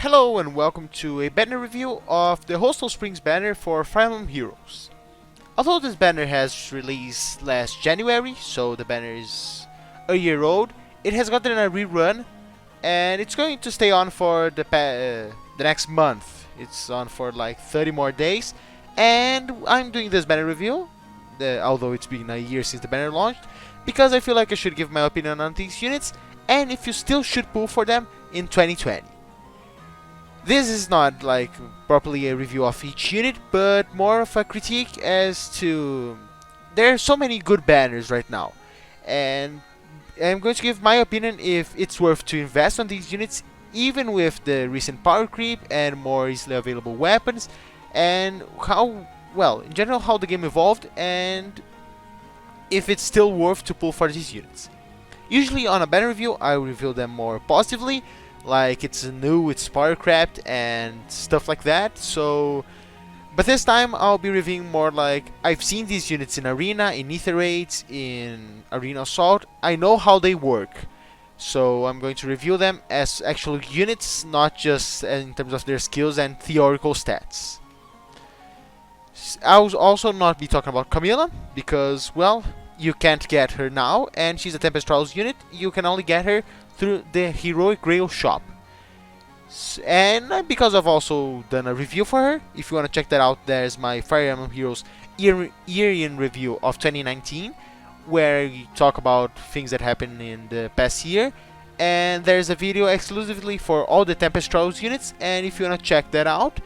Hello and welcome to a banner review of the Hostel Springs banner for Fire Emblem Heroes. Although this banner has released last January, so the banner is a year old, it has gotten a rerun and it's going to stay on for the next month. It's on for like 30 more days, and I'm doing this banner review, although it's been a year since the banner launched, because I feel like I should give my opinion on these units and if you still should pull for them in 2020. This is not like properly a review of each unit, but more of a critique as to there are so many good banners right now, and I'm going to give my opinion if it's worth to invest on these units, even with the recent power creep and more easily available weapons, and how well in general how the game evolved, and if it's still worth to pull for these units. Usually on a banner review, I review them more positively, like it's new, it's power crapped and stuff like that. But this time I'll be reviewing more like I've seen these units in Arena, in Ether Raids, in Arena Assault. I know how they work, so I'm going to review them as actual units, not just in terms of their skills and theoretical stats. I'll also not be talking about Camilla because, well, you can't get her now, and she's a Tempest Trials unit. You can only get her through the Heroic Grail shop. And because I've also done a review for her, if you want to check that out, there's my Fire Emblem Heroes year-in review of 2019, where we talk about things that happened in the past year. And there's a video exclusively for all the Tempest Trials units, and if you want to check that out,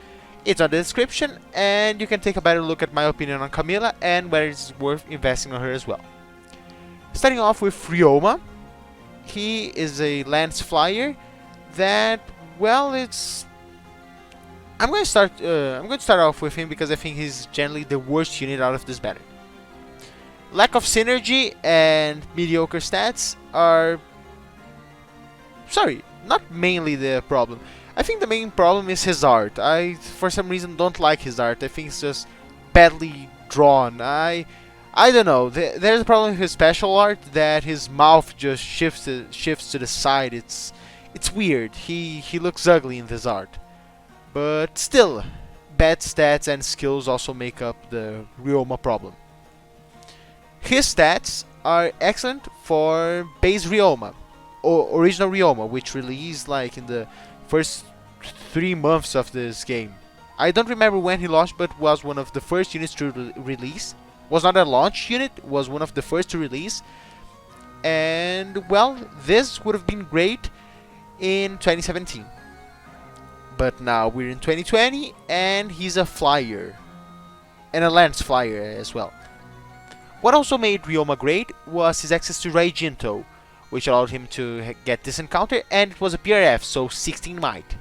it's on the description, and you can take a better look at my opinion on Camilla and whether it's worth investing on her as well. Starting off with Ryoma. He is a Lance Flyer that, well, it's... I'm going to start off with him because I think he's generally the worst unit out of this banner. Lack of synergy and mediocre stats are... Sorry, not mainly the problem. I think the main problem is his art. I, for some reason, don't like his art. I think it's just badly drawn. I don't know. There's a problem with his special art that his mouth just shifts to the side. It's weird. He looks ugly in this art. But still, bad stats and skills also make up the Ryoma problem. His stats are excellent for base Ryoma, or original Ryoma, which released like in the first 3 months of this game. I don't remember when he launched, but was one of the first units to release. Was not a launch unit, was one of the first to release. And well, this would have been great in 2017. But now we're in 2020 and he's a flyer. And a Lance Flyer as well. What also made Ryoma great was his access to Raijinto, which allowed him to get this encounter, and it was a PRF, so 16 might.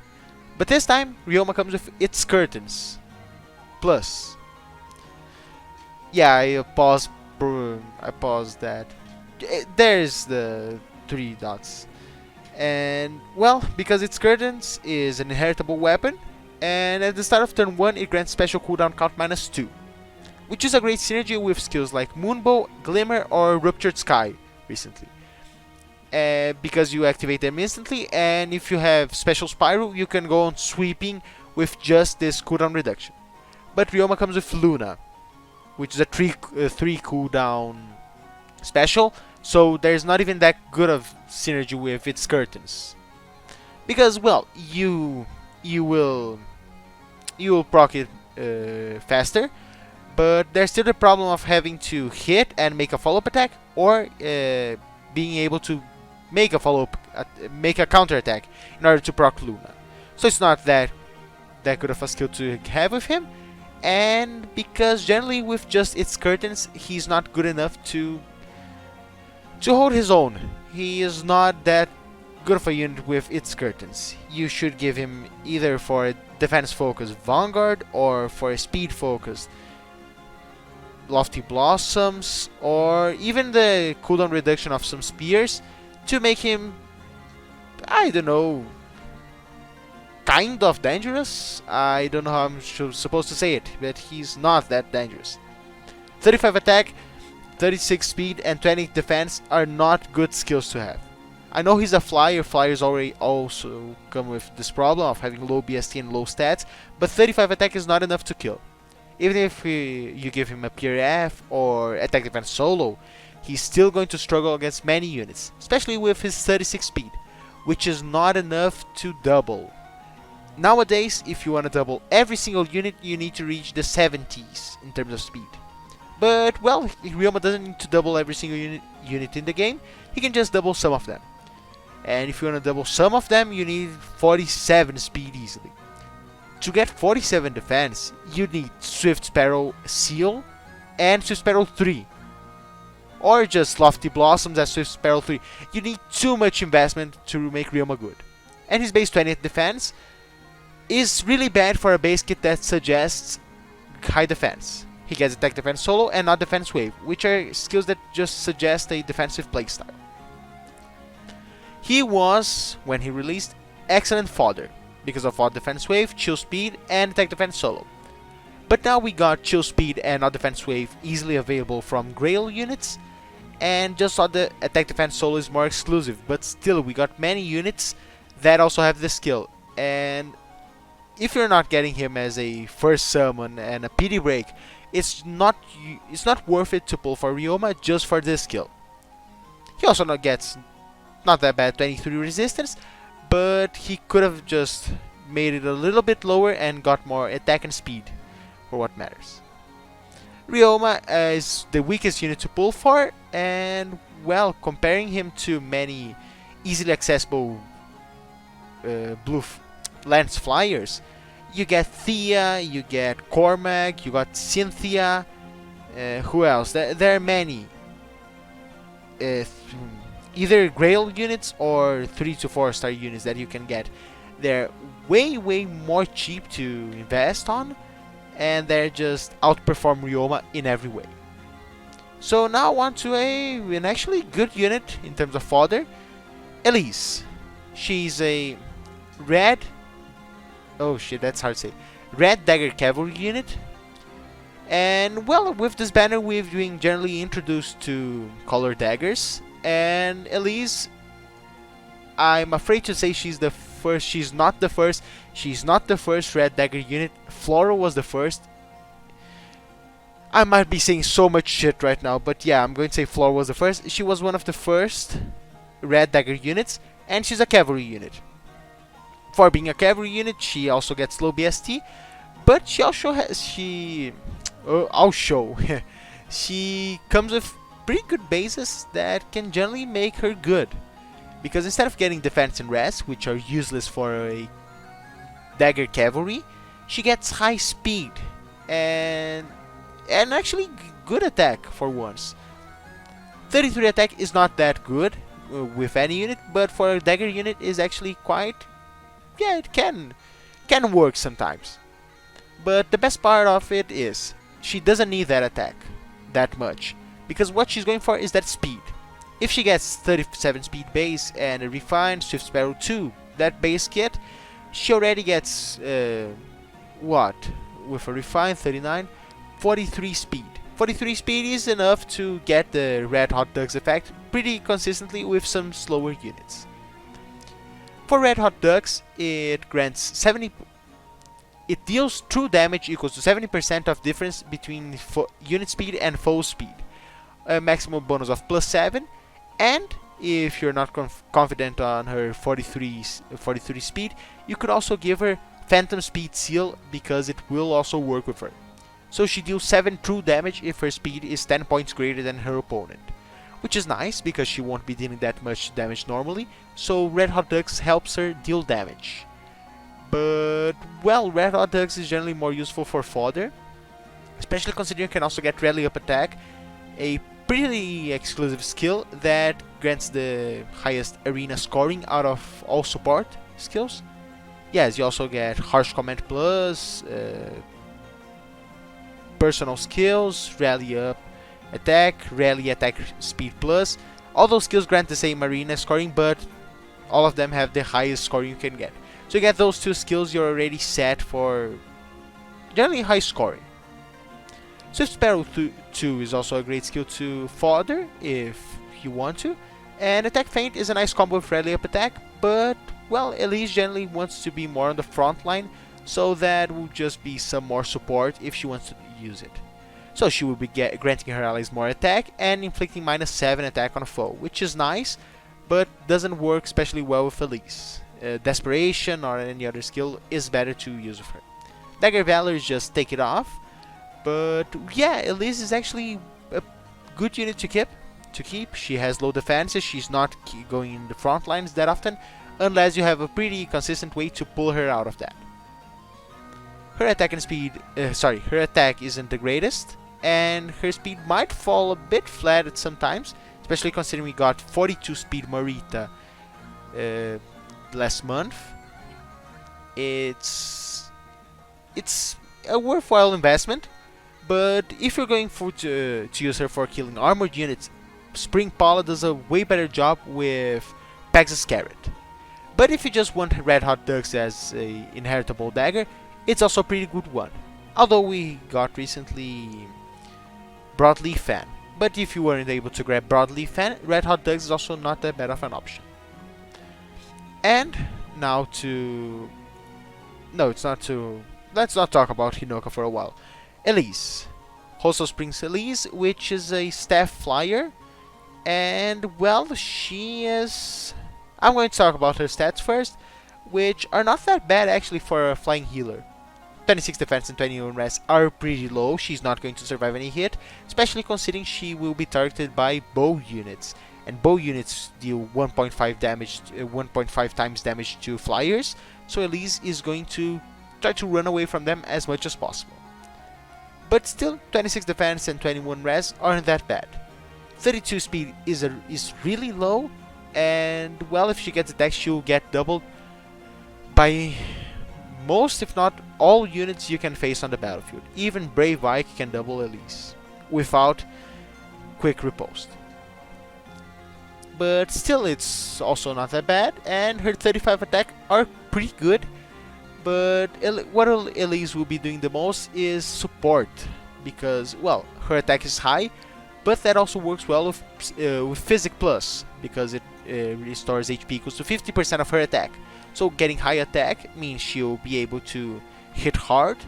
But this time, Ryoma comes with its curtains. Plus. Yeah, I paused that. There's the 3 dots. And, well, because its curtains is an inheritable weapon, and at the start of turn 1 it grants special cooldown count -2. Which is a great synergy with skills like Moonbow, Glimmer, or Ruptured Sky recently. Because you activate them instantly, and if you have Special Spiral, you can go on sweeping with just this cooldown reduction. But Ryoma comes with Luna, which is a 3 cooldown special, so there's not even that good of synergy with its curtains. Because, well, you will proc it faster, but there's still the problem of having to hit and make a follow-up attack, or being able to make a counter attack in order to proc Luna. So it's not that good of a skill to have with him, and because generally with just its curtains he's not good enough to hold his own. He is not that good of a unit with its curtains. You should give him either for a defense focused Vanguard or for a speed focused Lofty Blossoms, or even the cooldown reduction of some spears to make him, I don't know, kind of dangerous. I don't know how I'm supposed to say it, but he's not that dangerous. 35 attack, 36 speed, and 20 defense are not good skills to have. I know he's a flyer. Flyers already also come with this problem of having low BST and low stats, but 35 attack is not enough to kill. Even if you give him a pure F or attack defense solo, he's still going to struggle against many units, especially with his 36 speed, which is not enough to double. Nowadays, if you want to double every single unit, you need to reach the 70s in terms of speed. But, well, Ryoma doesn't need to double every single unit in the game, he can just double some of them. And if you want to double some of them, you need 47 speed easily. To get 47 defense, you need Swift Sparrow Seal and Swift Sparrow 3. Or just Lofty Blossoms as Swift Sparrow 3. You need too much investment to make Ryoma good. And his base 20th defense is really bad for a base kit that suggests high defense. He gets attack defense solo and not defense wave, which are skills that just suggest a defensive playstyle. He was, when he released, excellent fodder because of odd defense wave, chill speed, and attack defense solo. But now we got chill speed and odd defense wave easily available from Grail units, and just odd the attack defense solo is more exclusive, but still we got many units that also have this skill. And if you're not getting him as a first summon and a pity break, it's not worth it to pull for Ryoma just for this skill. He also gets not that bad 23 resistance, but he could have just made it a little bit lower and got more attack and speed for what matters. Ryoma is the weakest unit to pull for, and well, comparing him to many easily accessible blue lance flyers, you get Thea, you get Cormac, you got Cynthia, who else? There are many. Either Grail units or 3 to 4 star units that you can get. They're way more cheap to invest on, and they're just outperform Ryoma in every way. So now on to an actually good unit in terms of fodder, Elise. She's a red, oh shit, that's hard to say, red dagger cavalry unit. And well, with this banner we've been generally introduced to color daggers, and Elise, I'm afraid to say she's the first. She's not the first. She's not the first red dagger unit. Flora was the first. I might be saying so much shit right now, but yeah, I'm going to say Flora was the first. She was one of the first red dagger units, and she's a cavalry unit. For being a cavalry unit, she also gets low BST, but she also has she comes with pretty good bases that can generally make her good, because instead of getting defense and rest, which are useless for a dagger cavalry, she gets high speed and actually good attack for once. 33 attack is not that good with any unit, but for a dagger unit is actually quite, yeah, it can work sometimes. But the best part of it is she doesn't need that attack that much, because what she's going for is that speed. If she gets 37 speed base and a refined Swift Sparrow 2, that base kit, she already gets what? With a refined 39, 43 speed. 43 speed is enough to get the Red Hot Ducks effect pretty consistently with some slower units. For Red Hot Ducks, it grants 70. It deals true damage equals to 70% of difference between unit speed and foe speed. A maximum bonus of +7, and if you're not confident on her 43 speed, you could also give her Phantom Speed Seal, because it will also work with her. So she deals 7 true damage if her speed is 10 points greater than her opponent, which is nice because she won't be dealing that much damage normally, so Red Hot Ducks helps her deal damage. But well, Red Hot Ducks is generally more useful for fodder, especially considering you can also get Rally Up Attack, a pretty exclusive skill that grants the highest arena scoring out of all support skills. Yes, you also get Harsh Command Plus, personal skills, Rally Up Attack, Rally Attack Speed Plus. All those skills grant the same arena scoring, but all of them have the highest scoring you can get. So you get those two skills, you're already set for generally high scoring. Swift Sparrow 2 is also a great skill to fodder if you want to, And Attack Feint is a nice combo with Rally Up Attack, but, well, Elise generally wants to be more on the front line, so that will just be some more support if she wants to use it. So she will be granting her allies more attack and inflicting -7 attack on a foe, which is nice, but doesn't work especially well with Elise. Desperation or any other skill is better to use with her. Dagger Valor is just take it off, but yeah, Elise is actually a good unit to keep. She has low defenses, she's not going in the front lines that often, unless you have a pretty consistent way to pull her out of that. Her attack and speed, her attack isn't the greatest, and her speed might fall a bit flat at sometimes, especially considering we got 42 speed Marita last month. It's a worthwhile investment, but if you're going to use her for killing armored units, Spring Paula does a way better job with Pegasus Carrot. But if you just want Red Hot Ducks as a inheritable dagger, it's also a pretty good one. Although we got recently Broadleaf Fan. But if you weren't able to grab Broadleaf Fan, Red Hot Ducks is also not that bad of an option. And now to... No, it's not to... Let's not talk about Hinoka for a while. Elise. Hostel Springs Elise, which is a staff flyer. And, well, she is... I'm going to talk about her stats first, which are not that bad actually for a flying healer. 26 defense and 21 res are pretty low. She's not going to survive any hit, especially considering she will be targeted by bow units. And bow units deal 1.5 damage, 1.5 times damage to flyers, so Elise is going to try to run away from them as much as possible. But still, 26 defense and 21 res aren't that bad. 32 speed is really low, and well, if she gets attacked, she'll get doubled by most, if not all, units you can face on the battlefield. Even Brave Ike can double Elise without quick riposte. But still, it's also not that bad, and her 35 attack are pretty good. But what Elise will be doing the most is support, because, well, her attack is high, but that also works well with Physic Plus, because it restores HP equals to 50% of her attack. So getting high attack means she'll be able to hit hard,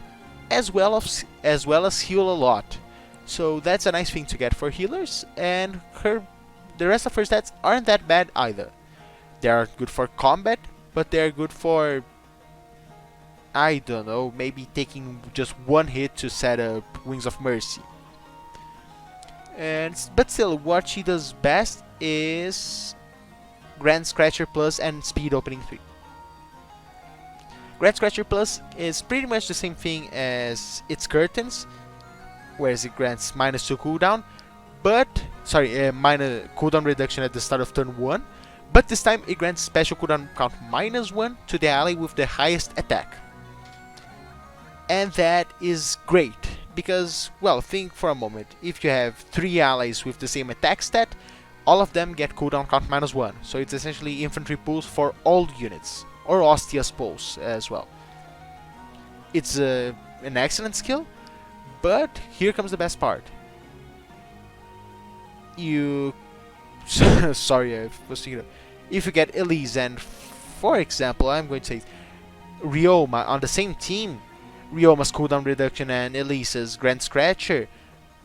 as well as heal a lot. So that's a nice thing to get for healers, and the rest of her stats aren't that bad either. They are good for combat, but they're good for, I don't know, maybe taking just one hit to set up Wings of Mercy. But still, what she does best is Grand Scratcher Plus and Speed Opening 3. Grand Scratcher Plus is pretty much the same thing as its Curtains, whereas it grants -2 cooldown, but minus cooldown reduction at the start of turn 1, but this time it grants special cooldown count -1 to the ally with the highest attack. And that is great, because, well, think for a moment, if you have 3 allies with the same attack stat, all of them get cooldown count -1, so it's essentially infantry pulls for all units, or Ostia's pulls as well. It's an excellent skill, but here comes the best part. Sorry, I was thinking if you get Elise and, for example, I'm going to say Ryoma on the same team, Ryoma's cooldown reduction and Elise's Grand Scratcher.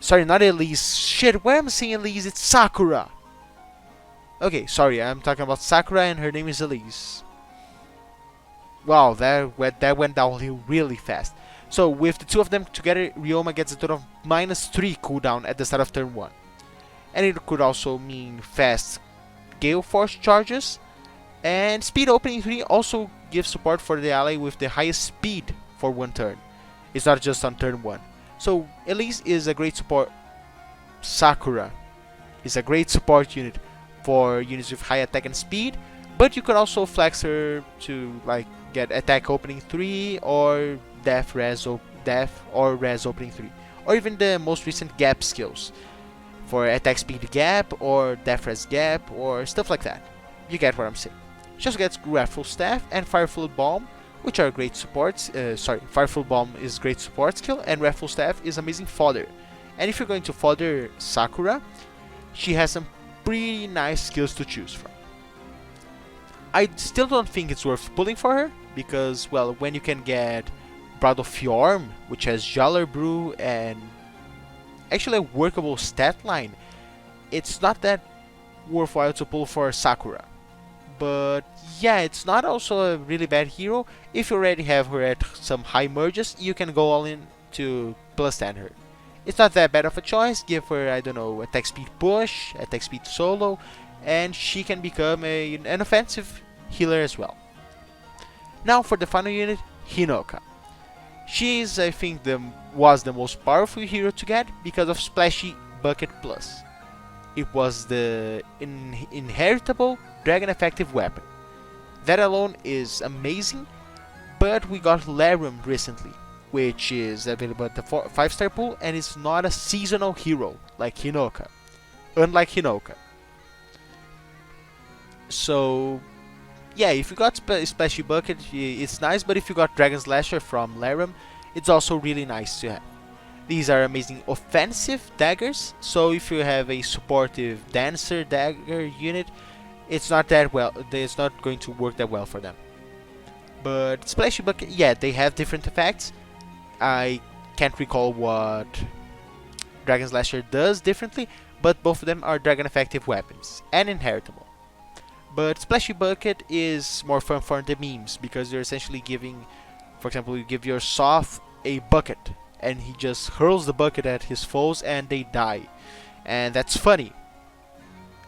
Sorry, not Elise. Shit, why am I saying Elise? It's Sakura. Okay, sorry, I'm talking about Sakura and her name is Elise. Wow, that went downhill really fast. So with the two of them together, Ryoma gets a total of -3 cooldown at the start of turn 1. And it could also mean fast Gale Force charges. And Speed Opening 3 also gives support for the ally with the highest speed for one turn. It's not just on turn 1. So Elise is a great support. Sakura is a great support unit for units with high attack and speed, but you could also flex her to like get attack opening 3 or death or res opening 3, or even the most recent gap skills for attack speed gap or death res gap or stuff like that. You get what I'm saying. She also gets Wrathful Staff and Fireful Balm, which are great supports. Fireful Balm is great support skill, and Wrathful Staff is amazing fodder. And if you're going to fodder Sakura, she has some pretty nice skills to choose from. I still don't think it's worth pulling for her, because, well, when you can get Bride of Fjorm, which has Jaller Brew and actually a workable stat line, it's not that worthwhile to pull for Sakura. But yeah, it's not also a really bad hero. If you already have her at some high merges, you can go all in to plus 10 her. It's not that bad of a choice. Give her, I don't know, attack speed push, attack speed solo, and she can become an offensive healer as well. Now for the final unit, Hinoka. She is, I think, was the most powerful hero to get because of Splashy Bucket Plus. It was the inheritable dragon effective weapon. That alone is amazing, but we got Rerun recently, which is available at the 5-star pool and is not a seasonal hero like Hinoka. Unlike Hinoka. So, yeah, if you got Splashy Bucket, it's nice, but if you got Dragon Slasher from Rerun, it's also really nice to have. These are amazing offensive daggers, so if you have a supportive dancer dagger unit, it's not going to work that well for them. But Splashy Bucket, yeah, they have different effects. I can't recall what Dragon Slasher does differently, but both of them are dragon effective weapons and inheritable. But Splashy Bucket is more fun for the memes, because you're essentially giving, for example, you give your Soph a bucket, and he just hurls the bucket at his foes and they die. And that's funny.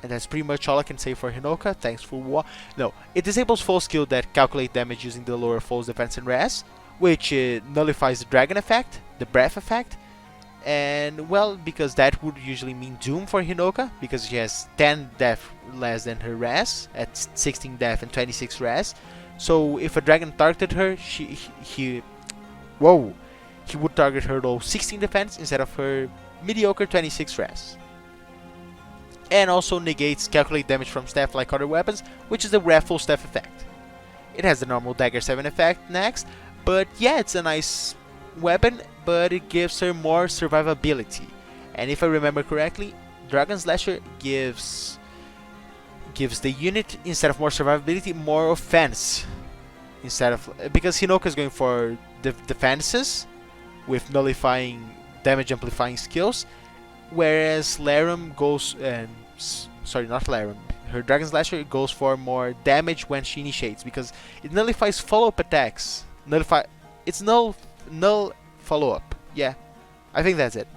And that's pretty much all I can say for Hinoka. Thanks for No, it disables full skill that calculate damage using the lower foe's defense and res, which nullifies the dragon effect, the breath effect, and well, because that would usually mean doom for Hinoka, because she has 10 death less than her res, at 16 death and 26 res. So if a dragon targeted her, he would target her low 16 defense instead of her mediocre 26 res. And also negates calculate damage from staff like other weapons, which is the Wrathful Staff effect. It has the normal Dagger 7 effect next, but yeah, it's a nice weapon, but it gives her more survivability. And if I remember correctly, Dragon Slasher gives the unit, instead of more survivability, more offense. Because Hinoka is going for the defenses with nullifying damage amplifying skills, whereas Rerun goes not Rerun. Her Dragon Slasher goes for more damage when she initiates, because it nullifies follow-up attacks. It's null follow-up. Yeah, I think that's it.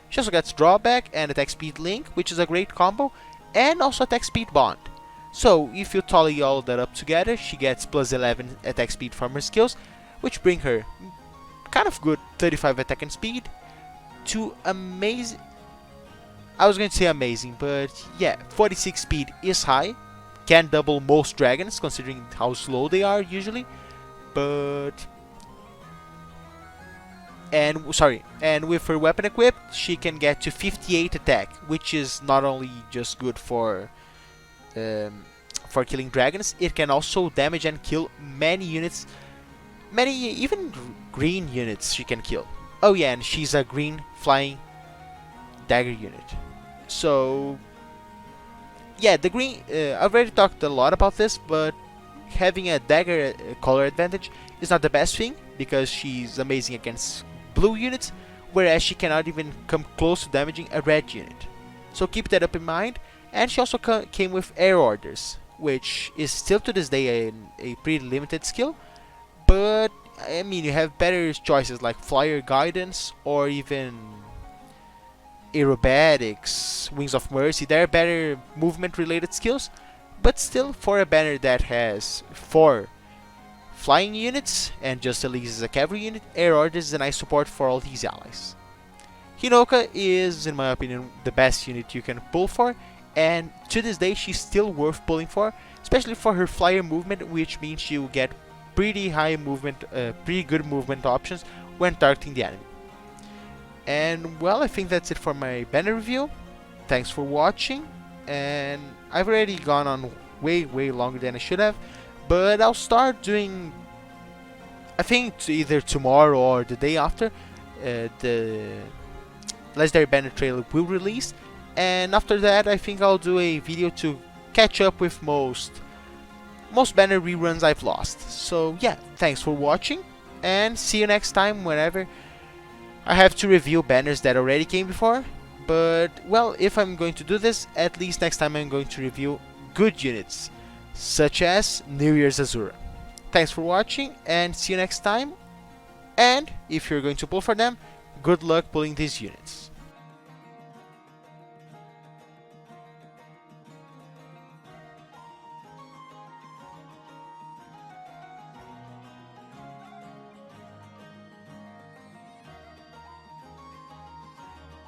She also gets drawback and attack speed link, which is a great combo, and also attack speed bond. So if you tally all that up together, she gets plus 11 attack speed from her skills, which bring her kind of good 35 attack and speed to amazing. I was going to say amazing, but yeah, 46 speed is high. Can double most dragons considering how slow they are usually. And with her weapon equipped, she can get to 58 attack, which is not only just good for killing dragons, it can also damage and kill many units, even green units she can kill. Oh yeah, and she's a green flying dagger unit. So yeah, the green, I've already talked a lot about this, but having a dagger color advantage is not the best thing, because she's amazing against blue units, whereas she cannot even come close to damaging a red unit. So keep that up in mind. And she also came with Air Orders, which is still to this day a pretty limited skill, but I mean, you have better choices like Flyer Guidance or even Aerobatics, Wings of Mercy. They're better movement related skills, but still, for a banner that has 4 flying units and just Elise as a cavalry unit, Air Orders is a nice support for all these allies. Hinoka is, in my opinion, the best unit you can pull for, and to this day she's still worth pulling for, especially for her flyer movement, which means she will get pretty high movement, pretty good movement options when targeting the enemy. And well, I think that's it for my banner review. Thanks for watching, and I've already gone on way longer than I should have, but I'll start doing, I think either tomorrow or the day after, the Legendary Banner trailer will release, and after that I think I'll do a video to catch up with most banner reruns I've lost. So yeah, thanks for watching, and see you next time whenever I have to review banners that already came before. But well, if I'm going to do this, at least next time I'm going to review good units, such as New Year's Azura. Thanks for watching, and see you next time. And if you're going to pull for them, good luck pulling these units.